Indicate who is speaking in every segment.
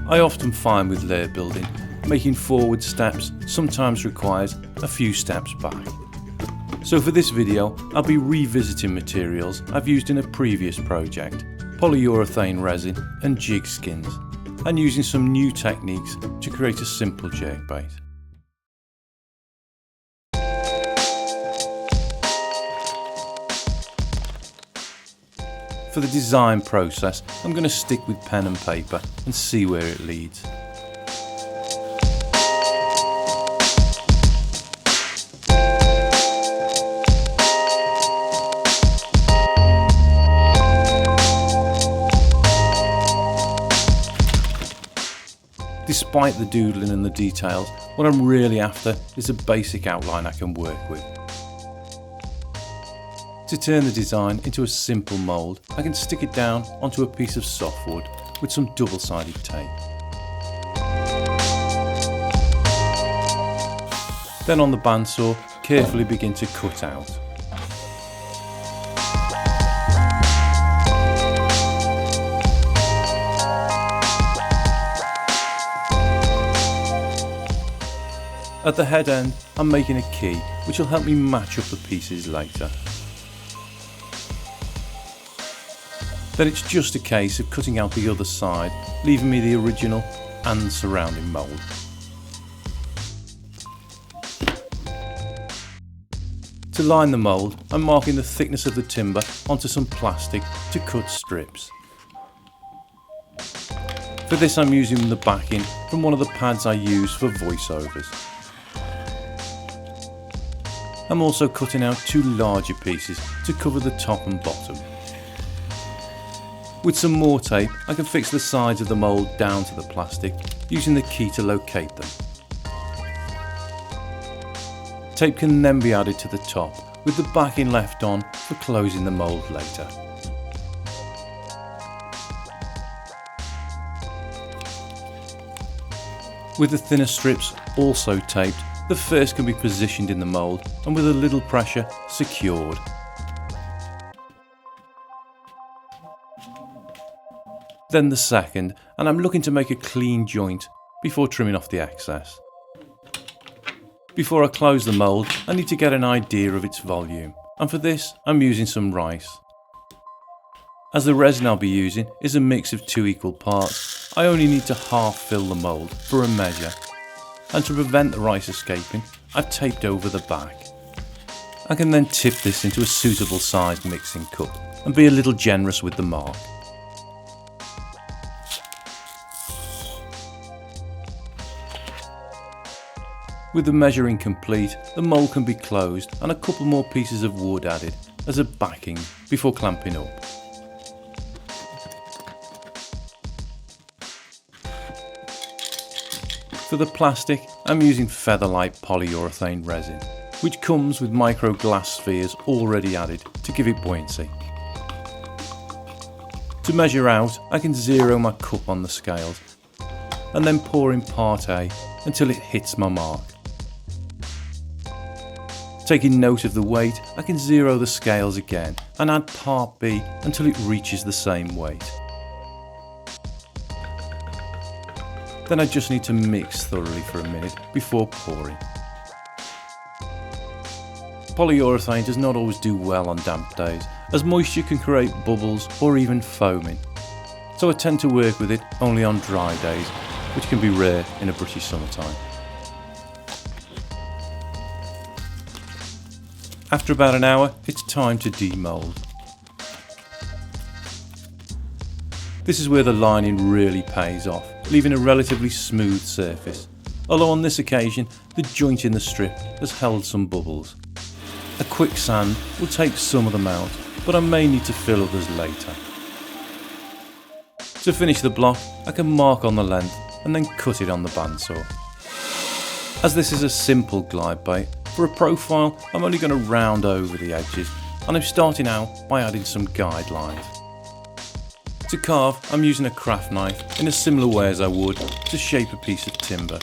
Speaker 1: I often find with layer building, making forward steps sometimes requires a few steps back. So for this video, I'll be revisiting materials I've used in a previous project, polyurethane resin and Jigskinz, and using some new techniques to create a simple jerkbait. For the design process, I'm going to stick with pen and paper and see where it leads. Despite the doodling and the details, what I'm really after is a basic outline I can work with. To turn the design into a simple mould, I can stick it down onto a piece of softwood with some double-sided tape. Then on the bandsaw, carefully begin to cut out. At the head end, I'm making a key which will help me match up the pieces later. Then it's just a case of cutting out the other side, leaving me the original and surrounding mould. To line the mould, I'm marking the thickness of the timber onto some plastic to cut strips. For this I'm using the backing from one of the pads I use for voiceovers. I'm also cutting out two larger pieces to cover the top and bottom. With some more tape, I can fix the sides of the mould down to the plastic using the key to locate them. Tape can then be added to the top with the backing left on for closing the mould later. With the thinner strips also taped, the first can be positioned in the mould and with a little pressure secured. Then the second, and I'm looking to make a clean joint before trimming off the excess. Before I close the mould, I need to get an idea of its volume, and for this I'm using some rice. As the resin I'll be using is a mix of 2 equal parts, I only need to half fill the mould for a measure, and to prevent the rice escaping, I've taped over the back. I can then tip this into a suitable sized mixing cup and be a little generous with the mark. With the measuring complete, the mould can be closed and a couple more pieces of wood added as a backing before clamping up. For the plastic, I'm using Featherlite polyurethane resin, which comes with micro glass spheres already added to give it buoyancy. To measure out, I can zero my cup on the scales and then pour in part A until it hits my mark. Taking note of the weight, I can zero the scales again and add part B until it reaches the same weight. Then I just need to mix thoroughly for a minute before pouring. Polyurethane does not always do well on damp days, as moisture can create bubbles or even foaming, so I tend to work with it only on dry days, which can be rare in a British summertime. After about an hour, it's time to demould. This is where the lining really pays off, leaving a relatively smooth surface, although on this occasion the joint in the strip has held some bubbles. A quick sand will take some of them out, but I may need to fill others later. To finish the block, I can mark on the length and then cut it on the bandsaw. As this is a simple glide bait, for a profile I'm only going to round over the edges, and I'm starting out by adding some guidelines. To carve, I'm using a craft knife in a similar way as I would to shape a piece of timber.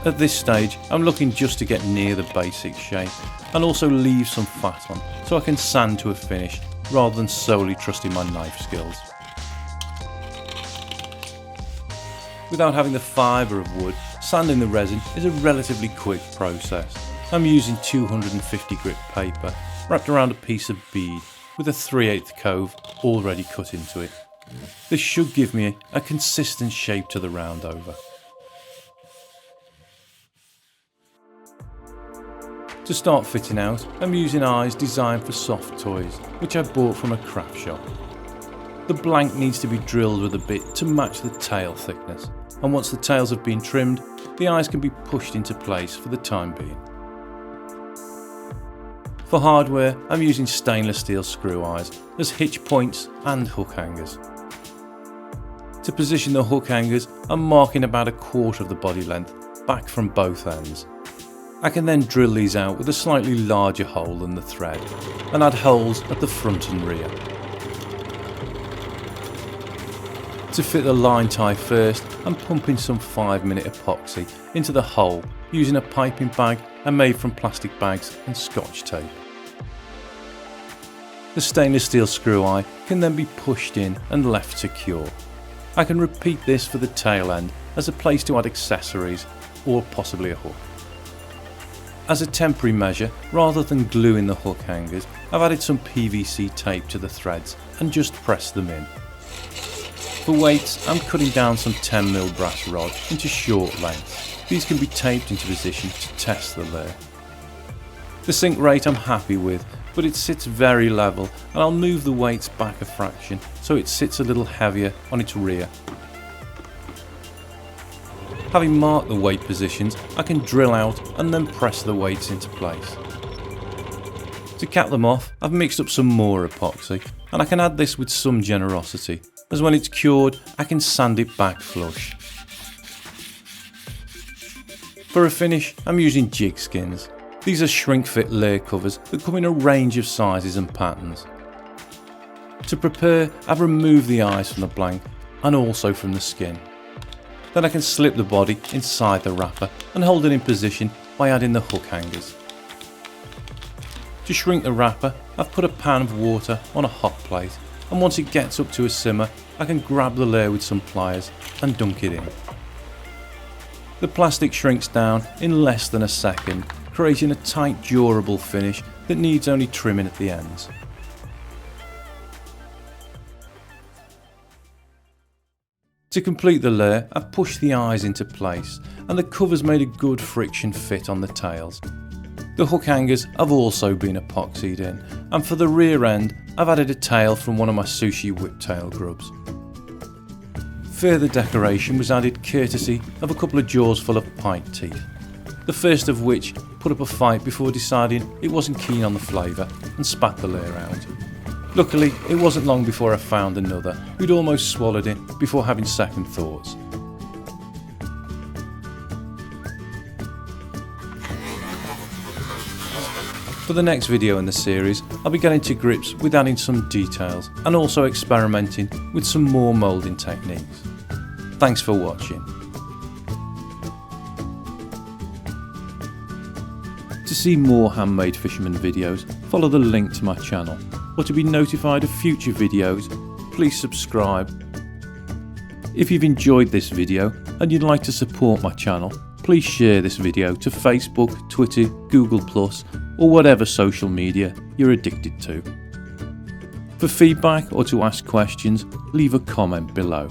Speaker 1: At this stage, I'm looking just to get near the basic shape and also leave some fat on so I can sand to a finish rather than solely trusting my knife skills. Without having the fibre of wood, sanding the resin is a relatively quick process. I'm using 250 grit paper wrapped around a piece of bead with a 3/8 cove already cut into it. This should give me a consistent shape to the roundover. To start fitting out, I'm using eyes designed for soft toys, which I bought from a craft shop. The blank needs to be drilled with a bit to match the tail thickness, and once the tails have been trimmed, the eyes can be pushed into place for the time being. For hardware, I'm using stainless steel screw eyes as hitch points and hook hangers. To position the hook hangers, I'm marking about 1/4 of the body length back from both ends. I can then drill these out with a slightly larger hole than the thread and add holes at the front and rear. To fit the line tie first, I'm pumping some 5-minute epoxy into the hole using a piping bag I made from plastic bags and scotch tape. The stainless steel screw eye can then be pushed in and left to cure. I can repeat this for the tail end as a place to add accessories or possibly a hook. As a temporary measure, rather than gluing the hook hangers, I've added some PVC tape to the threads and just pressed them in. For weights, I'm cutting down some 10mm brass rod into short lengths. These can be taped into position to test the layer. The sink rate I'm happy with, but it sits very level, and I'll move the weights back a fraction so it sits a little heavier on its rear. Having marked the weight positions, I can drill out and then press the weights into place. To cap them off, I've mixed up some more epoxy, and I can add this with some generosity, as when it's cured, I can sand it back flush. For a finish, I'm using Jigskinz. These are shrink-fit layer covers that come in a range of sizes and patterns. To prepare, I've removed the eyes from the blank and also from the skin. Then I can slip the body inside the wrapper and hold it in position by adding the hook hangers. To shrink the wrapper, I've put a pan of water on a hot plate, and once it gets up to a simmer, I can grab the layer with some pliers and dunk it in. The plastic shrinks down in less than a second, creating a tight, durable finish that needs only trimming at the ends. To complete the layer, I've pushed the eyes into place, and the cover's made a good friction fit on the tails. The hook hangers have also been epoxied in, and for the rear end, I've added a tail from one of my sushi whiptail grubs. Further decoration was added courtesy of a couple of jaws full of pike teeth, the first of which put up a fight before deciding it wasn't keen on the flavour and spat the layer out. Luckily, it wasn't long before I found another who'd almost swallowed it before having second thoughts. For the next video in the series, I'll be getting to grips with adding some details and also experimenting with some more moulding techniques. Thanks for watching. To see more handmade fisherman videos, follow the link to my channel, or to be notified of future videos, please subscribe. If you've enjoyed this video and you'd like to support my channel, please share this video to Facebook, Twitter, Google+, or whatever social media you're addicted to. For feedback or to ask questions, leave a comment below.